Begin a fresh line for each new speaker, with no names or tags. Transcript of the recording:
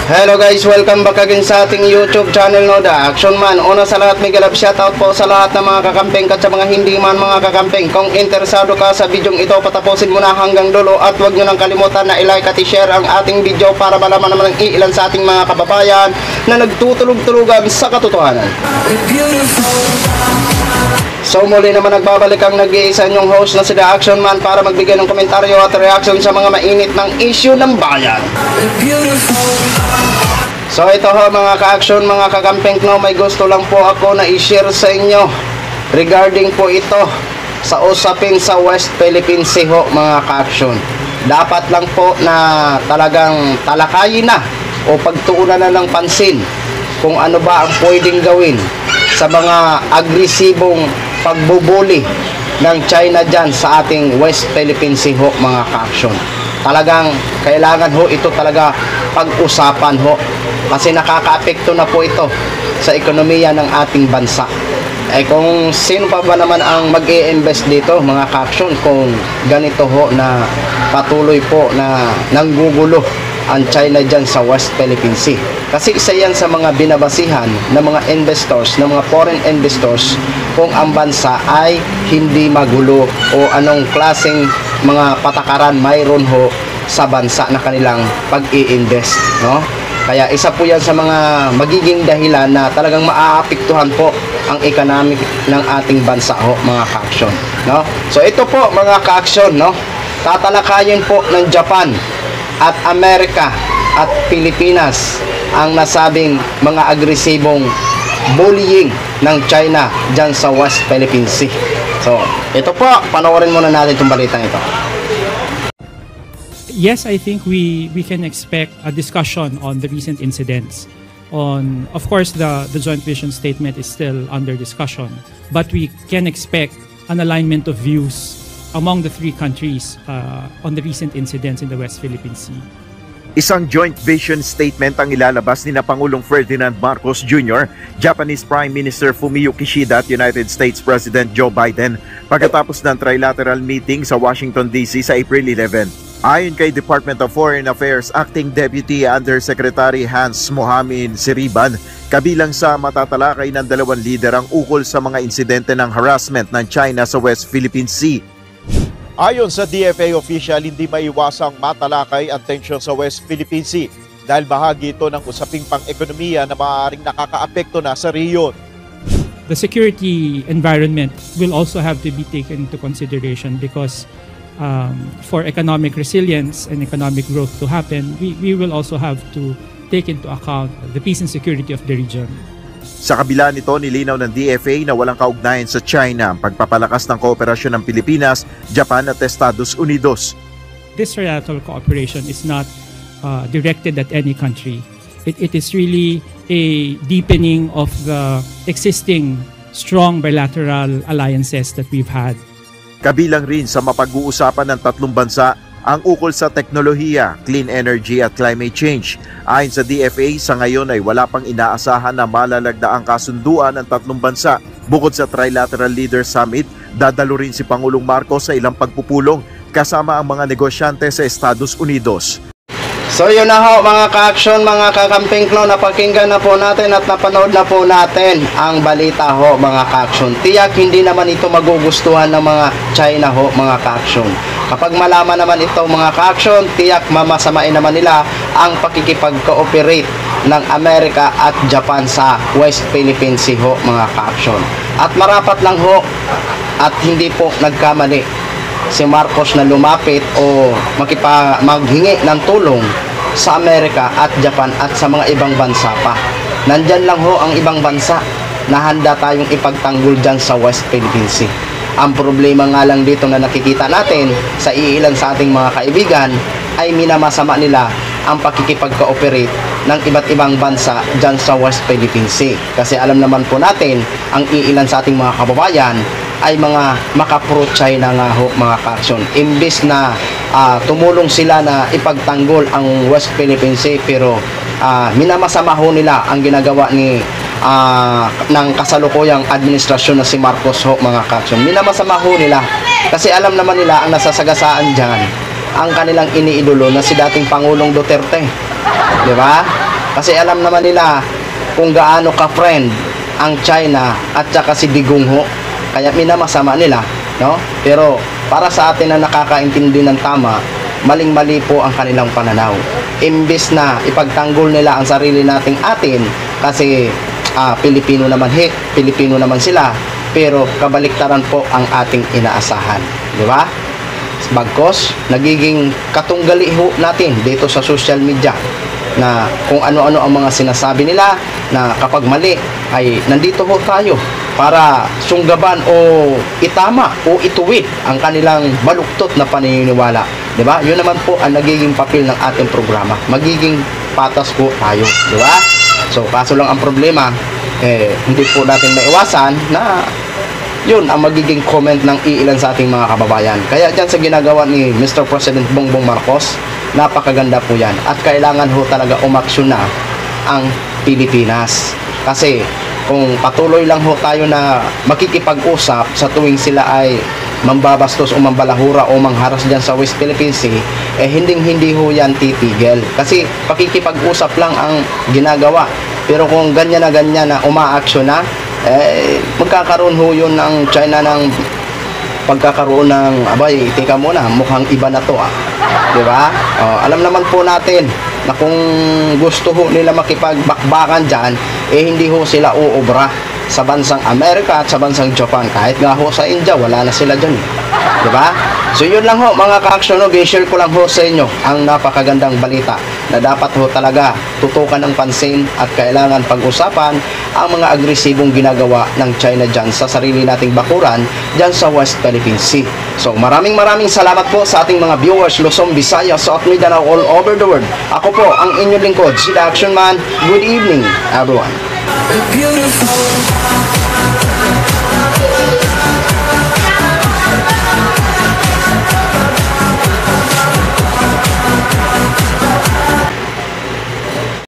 Hello guys, welcome back again sa ating YouTube channel, no, The Action Man. Una sa lahat, may galap shoutout po sa lahat ng mga kakampeng at sa mga hindi man mga kakampeng. Kung interesado ka sa bidyong ito, patapusin mo na hanggang dulo at huwag nyo nang kalimutan na i-like at i-share ang ating video para malaman naman ng iilan sa ating mga kababayan na nagtutulog-tulugan sa katotohanan. So muli naman nagbabalik ang nag-iisa nyong host na si The Action Man para magbigay ng komentaryo at reaction sa mga mainit ng issue ng bayan. So ito ho mga ka-action, mga kakampeng, no, may gusto lang po ako na i-share sa inyo regarding po ito sa usapin sa West Philippine Sea ho mga ka-action. Dapat lang po na talagang talakayin na o pagtuunan na ng pansin kung ano ba ang pwedeng gawin sa mga agresibong pagbubuli ng China dyan sa ating West Philippine Sea ho mga ka-action. Talagang kailangan ho ito talaga pag-usapan ho kasi nakaka-apekto na po ito sa ekonomiya ng ating bansa. Kung sino pa ba naman ang mag-i-invest dito mga ka-action kung ganito ho na patuloy po na nanggugulo ang China dyan sa West Philippine Sea. Kasi isa yan sa mga binabasihan ng mga investors, ng mga foreign investors, kung ang bansa ay hindi magulo o anong klaseng mga patakaran mayroon ho sa bansa na kanilang pag-i-invest, no? Kaya isa po yan sa mga magiging dahilan na talagang maaapektuhan po ang economic ng ating bansa ho mga ka-action, no? So ito po mga ka-action, no? Tatalakayin po ng Japan at Amerika at Pilipinas ang nasabing mga agresibong bullying ng China dyan sa West Philippine Sea. So, ito po, panoorin muna natin itong balitang ito.
Yes, I think we can expect a discussion on the recent incidents. Of course, the joint vision statement is still under discussion, but we can expect an alignment of views among the three countries on the recent incidents in the West Philippine Sea.
Isang joint vision statement ang ilalabas ni Pangulong Ferdinand Marcos Jr., Japanese Prime Minister Fumio Kishida at United States President Joe Biden pagkatapos ng trilateral meeting sa Washington DC sa April 11. Ayon kay Department of Foreign Affairs Acting Deputy Undersecretary Hans Mohamed Siriban, kabilang sa matatalakay ng dalawang lider ang ukol sa mga insidente ng harassment ng China sa West Philippine Sea. Ayon sa DFA official, hindi maiwasang matalakay ang tensyon sa West Philippine Sea dahil bahagi ito ng usaping pang-ekonomiya na maaaring nakakaapekto na sa riyon.
The security environment will also have to be taken into consideration because for economic resilience and economic growth to happen, we will also have to take into account the peace and security of the region.
Sa kabila nito, nilinaw ng DFA na walang kaugnayan sa China ang pagpapalakas ng kooperasyon ng Pilipinas, Japan at Estados Unidos.
This trilateral cooperation is not directed at any country. It is really a deepening of the existing strong bilateral alliances that we've had.
Kabilang rin sa mapag-uusapan ng tatlong bansa ang ukol sa teknolohiya, clean energy at climate change. Ayon sa DFA, sa ngayon ay wala pang inaasahan na malalagdaang kasunduan ng tatlong bansa. Bukod sa Trilateral Leaders Summit, dadalo rin si Pangulong Marcos sa ilang pagpupulong kasama ang mga negosyante sa Estados Unidos.
So yun na ho mga ka-action, mga kakamping, no, napakinggan na po natin at napanood na po natin ang balita ho mga ka-action. Tiyak hindi naman ito magugustuhan ng mga China ho mga ka-action. Kapag malaman naman ito mga ka-action, tiyak mamasamain naman nila ang pakikipag-cooperate ng Amerika at Japan sa West Philippine Sea ho mga ka-action. At marapat lang ho at hindi po nagkamali si Marcos na lumapit o maghingi ng tulong sa Amerika at Japan at sa mga ibang bansa pa. Nandyan lang ho ang ibang bansa na handa tayong ipagtanggol dyan sa West Philippine Sea. Ang problema nga lang dito na nakikita natin sa iilan sa ating mga kaibigan ay minamasama nila ang pakikipag-cooperate ng iba't ibang bansa dyan sa West Philippine Sea. Kasi alam naman po natin, ang iilan sa ating mga kababayan ay mga maka-pro-China nga ho mga ka-action. Imbis na tumulong sila na ipagtanggol ang West Philippine Sea, pero minamasama ho nila ang ginagawa ng kasalukuyang administrasyon na si Marcos ho mga ka-action. Minamasama ho nila kasi alam naman nila ang nasasagasaan dyan ang kanilang iniidolo na si dating Pangulong Duterte. Di ba? Kasi alam naman nila kung gaano ka-friend ang China at saka si Digong Ho. Kaya minamasama nila, no? Pero para sa atin na nakakaintindi ng tama, maling-mali po ang kanilang pananaw. Imbis na ipagtanggol nila ang sarili nating atin kasi Pilipino naman sila, pero kabaliktaran po ang ating inaasahan, di ba? Bagkos nagiging katunggali ho natin dito sa social media na kung ano-ano ang mga sinasabi nila, na kapag mali ay nandito ho tayo para sunggaban o itama o ituwid ang kanilang baluktot na paniniwala, di ba? Yun naman po ang nagiging papel ng ating programa, magiging patas po tayo, di ba? So kaso lang ang problema, hindi po natin maiwasan na yun ang magiging comment ng iilan sa ating mga kababayan. Kaya dyan sa ginagawa ni Mr. President Bongbong Marcos, napakaganda po yan. At kailangan ho talaga umaksyon na ang Pilipinas. Kasi kung patuloy lang ho tayo na makikipag-usap sa tuwing sila ay mambabastos o mambalahura o mangharas dyan sa West Philippine Sea, hindi ho yan titigil. Kasi pakikipag-usap lang ang ginagawa. Pero kung ganyan na umaaksyon na, magkakaroon ho yun ng China ng pagkakaroon ng abay, teka muna, mukhang iba na to diba? Alam naman po natin na kung gusto ho nila makipagbakbakan dyan, hindi ho sila uobra sa bansang Amerika at sa bansang Japan. Kahit nga ho sa India, wala na sila dyan, diba? So yun lang ho mga ka-aksyon, i-share ko lang ho sa inyo ang napakagandang balita na dapat ho talaga tutukan ng pansin at kailangan pag-usapan ang mga agresibong ginagawa ng China dyan sa sarili nating bakuran dyan sa West Philippine Sea. So maraming salamat po sa ating mga viewers Luzon, Visayas at Mindanao all over the world. Ako po ang inyong lingkod, si The Action Man. Good evening everyone.
Beautiful.